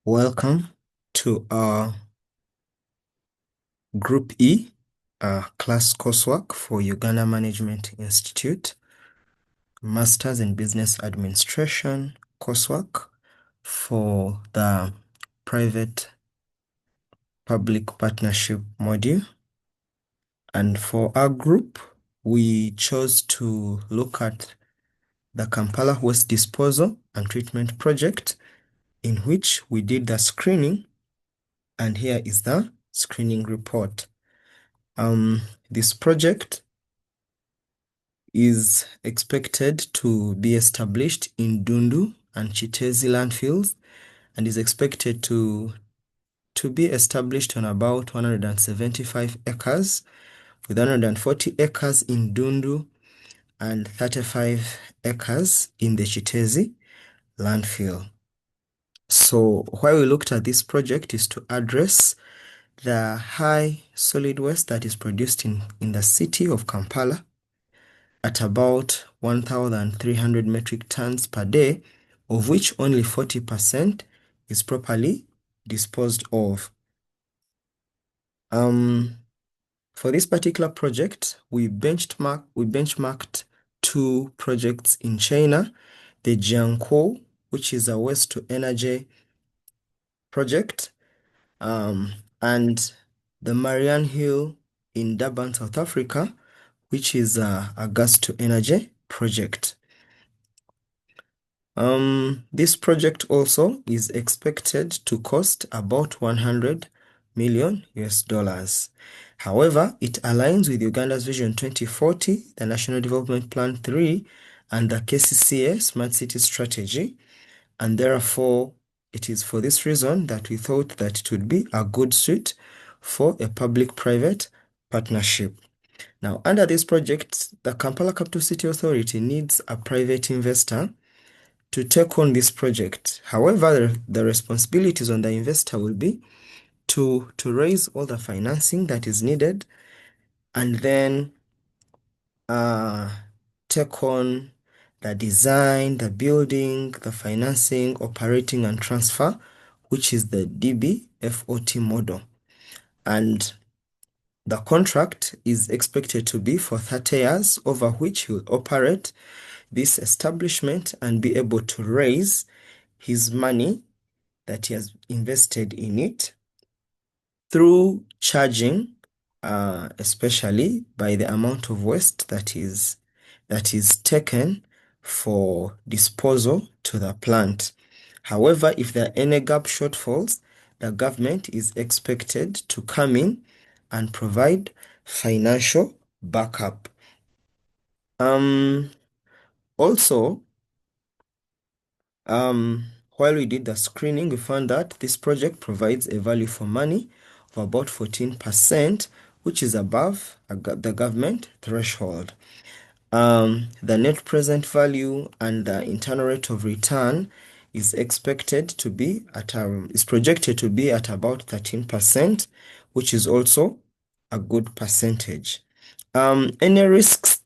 Welcome to our Group E class coursework for Uganda Management Institute, Masters in Business Administration coursework for the Private Public Partnership module. And for our group, we chose to look at the Kampala Waste Disposal and Treatment Project, in which we did the screening, and here is the screening report. This project is expected to be established in Dundu and Chitezi landfills and is expected to be established on about 175 acres, with 140 acres in Dundu and 35 acres in the Chitezi landfill. So why we looked at this project is to address the high solid waste that is produced in the city of Kampala at about 1,300 metric tons per day, of which only 40% is properly disposed of. For this particular project, we benchmarked two projects in China, the Jiangkou, which is a waste to energy project, and the Marianne Hill in Durban, South Africa, which is a gas to energy project. This project also is expected to cost about 100 million US dollars. However, it aligns with Uganda's Vision 2040, the National Development Plan 3, and the KCCA Smart City Strategy, and therefore it is for this reason that we thought that it would be a good suit for a public-private partnership. Now, under this project, the Kampala Capital City Authority needs a private investor to take on this project. However, the responsibilities on the investor will be to raise all the financing that is needed and then take on the design, the building, the financing, operating and transfer, which is the DBFOT model. And the contract is expected to be for 30 years, over which he will operate this establishment and be able to raise his money that he has invested in it through charging, especially by the amount of waste that is taken for disposal to the plant. However, if there are any gap shortfalls, the government is expected to come in and provide financial backup. Also, while we did the screening, we found that this project provides a value for money of about 14%, which is above the government threshold. The net present value and the internal rate of return is expected to be is projected to be at about 13%, which is also a good percentage. Any risks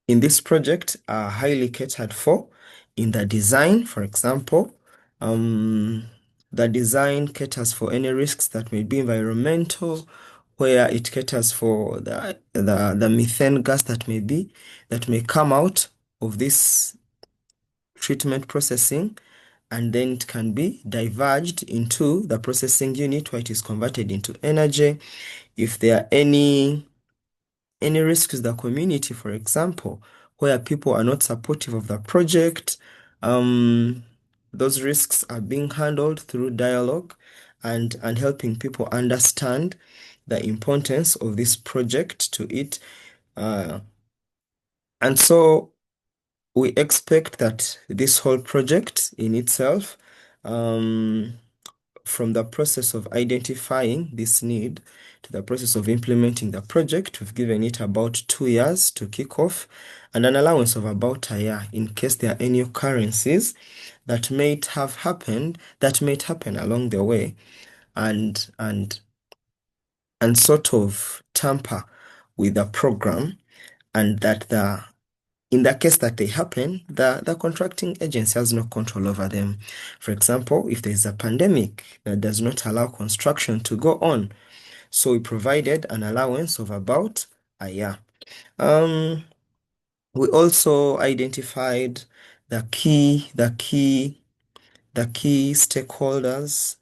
in this project are highly catered for in the design. For example, the design caters for any risks that may be environmental, where it caters for the methane gas that may come out of this treatment processing, and then it can be diverged into the processing unit where it is converted into energy. If there are any risks to the community, for example, where people are not supportive of the project, those risks are being handled through dialogue and helping people understand the importance of this project to it. And so we expect that this whole project in itself, from the process of identifying this need to the process of implementing the project, we've given it about 2 years to kick off and an allowance of about a year in case there are any occurrences that may happen along the way and sort of tamper with the program, and that the in the case that they happen, the contracting agency has no control over them. For example, if there is a pandemic that does not allow construction to go on, so we provided an allowance of about a year. Um, we also identified the key stakeholders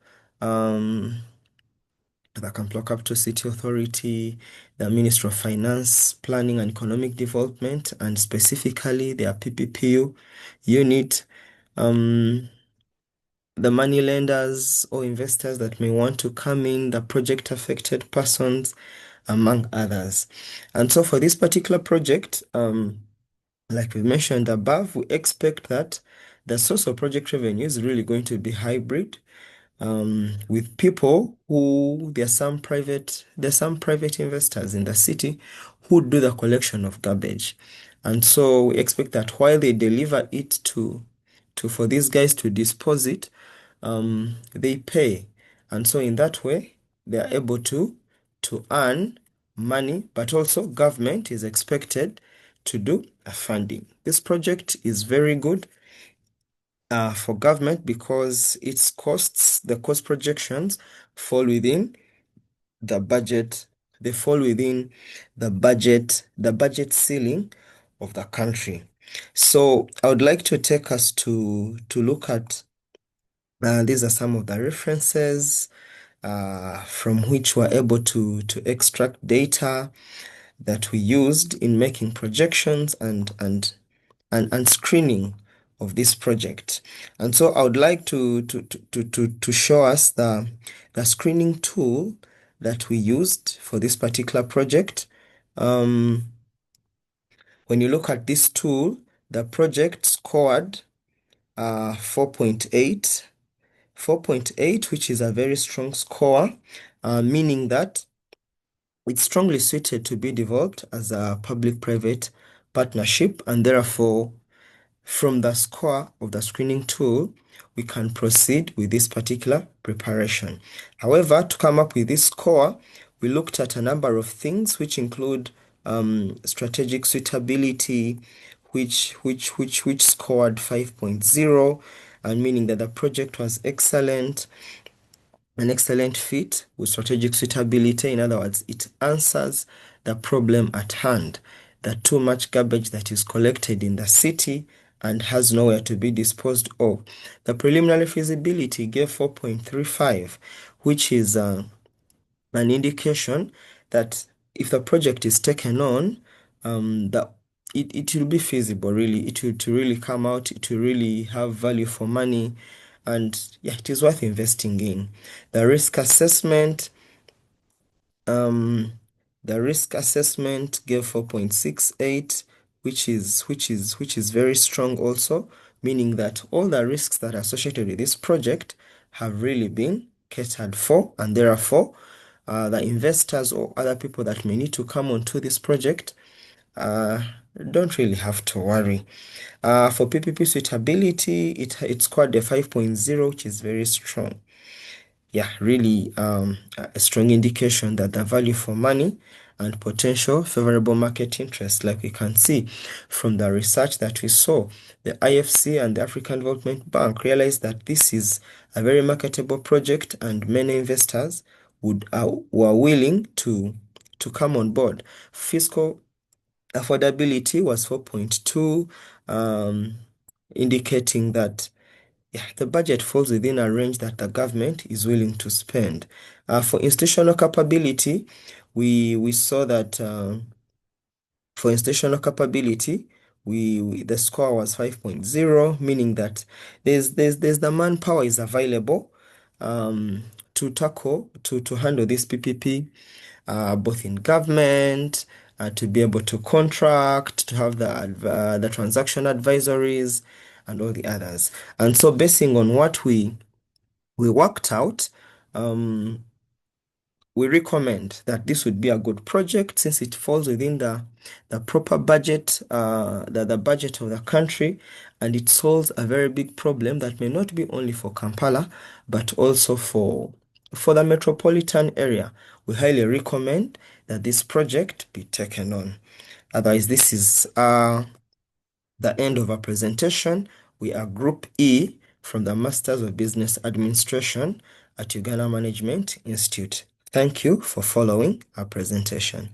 that can block up to City Authority, the Ministry of Finance, Planning and Economic Development, and specifically their PPPU unit, um, the money lenders or investors that may want to come in, the project affected persons, among others. And so for this particular project, like we mentioned above, we expect that the source of project revenue is really going to be hybrid, with people who there's some private investors in the city who do the collection of garbage. And so we expect that while they deliver it to for these guys to dispose it, they pay. And so in that way, they are able to earn money, but also government is expected to do a funding. This project is very good for government because its costs, the cost projections fall within the budget. They fall within the budget ceiling of the country. So I would like to take us to look at these are some of the references from which we're able to extract data that we used in making projections and screening of this project. And so I would like to show us the screening tool that we used for this particular project. When you look at this tool, the project scored 4.8, 4.8, which is a very strong score, meaning that it's strongly suited to be developed as a public-private partnership, and therefore from the score of the screening tool, we can proceed with this particular preparation. However, to come up with this score, we looked at a number of things which include strategic suitability, which scored 5.0, and meaning that the project was excellent, an excellent fit with strategic suitability. In other words, it answers the problem at hand, the too much garbage that is collected in the city and has nowhere to be disposed of. The preliminary feasibility gave 4.35, which is an indication that if the project is taken on, that it will be feasible, really. It will to really come out, it will really have value for money, and yeah, it is worth investing in. The risk assessment, um, the risk assessment gave 4.68, which is very strong also, meaning that all the risks that are associated with this project have really been catered for, and therefore the investors or other people that may need to come onto this project uh, don't really have to worry. For PPP suitability, it scored a 5.0, which is very strong. Yeah, really a strong indication that the value for money and potential favorable market interest, like we can see from the research that we saw, the IFC and the African Development Bank realized that this is a very marketable project and many investors were willing to come on board. Fiscal affordability was 4.2, indicating that yeah, the budget falls within a range that the government is willing to spend. For institutional capability, we saw that for institutional capability, the score was 5.0, meaning that there's the manpower is available to handle this PPP, both in government, to be able to contract, to have the transaction advisories and all the others. And so basing on what we worked out, we recommend that this would be a good project since it falls within the proper budget, the budget of the country, and it solves a very big problem that may not be only for Kampala, but also for the metropolitan area. We highly recommend that this project be taken on. Otherwise, this is the end of our presentation. We are Group E from the Masters of Business Administration at Uganda Management Institute. Thank you for following our presentation.